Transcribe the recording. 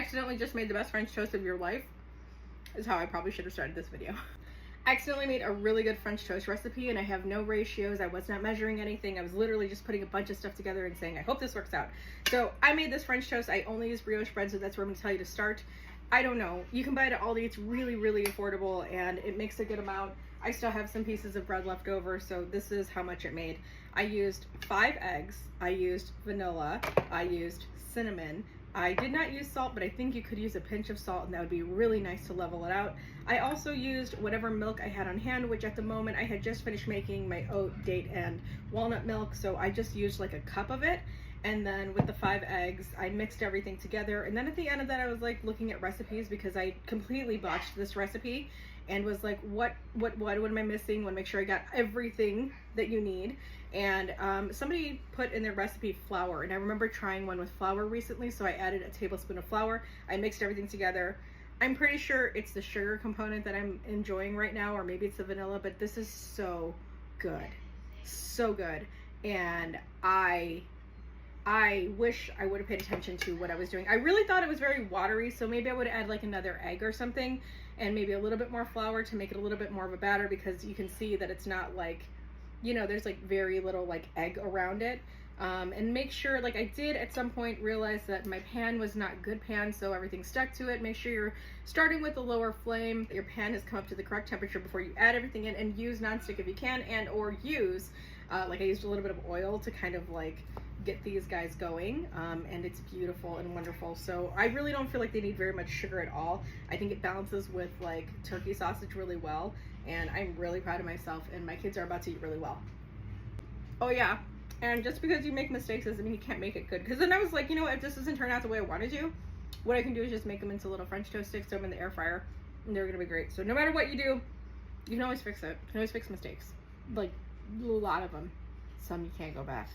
accidentally just made the best French toast of your life is how I probably should have started this video. I accidentally made a really good French toast recipe and I have no ratios. I was not measuring anything. I was literally just putting a bunch of stuff together and saying, I hope this works out. So I made this French toast. I only use brioche bread, so that's where I'm gonna tell you to start. I don't know. You can buy it at Aldi. It's really, really affordable and it makes a good amount. I still have some pieces of bread left over, so this is how much it made. I used 5 eggs. I used vanilla. I used cinnamon. I did not use salt, but I think you could use a pinch of salt and that would be really nice to level it out. I also used whatever milk I had on hand, which at the moment I had just finished making my oat, date, and walnut milk, so I just used like a cup of it. And then with the 5 eggs, I mixed everything together. And then at the end of that, I was like looking at recipes because I completely botched this recipe and was like, what am I missing? Want to make sure I got everything that you need. And somebody put in their recipe flour, and I remember trying one with flour recently, so I added a tablespoon of flour. I mixed everything together. I'm pretty sure it's the sugar component that I'm enjoying right now, or maybe it's the vanilla, but this is so good. So good. And I wish I would have paid attention to what I was doing. I really thought it was very watery, so maybe I would add like another egg or something and maybe a little bit more flour to make it a little bit more of a batter, because you can see that it's not like, you know, there's like very little like egg around it. And make sure, like I did at some point realize that my pan was not good pan, so everything stuck to it. Make sure you're starting with a lower flame, your pan has come up to the correct temperature before you add everything in, and use nonstick if you can, and or use, like I used a little bit of oil to kind of like get these guys going, and it's beautiful and wonderful. So I really don't feel like they need very much sugar at all. I think it balances with like turkey sausage really well, and I'm really proud of myself, and my kids are about to eat really well. Oh yeah, and just because you make mistakes doesn't mean you can't make it good, because then I was like, you know what, if this doesn't turn out the way I wanted to, what I can do is just make them into little French toast sticks, throw them in the air fryer, and they're gonna be great. So no matter what you do, you can always fix it. You can always fix mistakes, like a lot of them. Some you can't go back.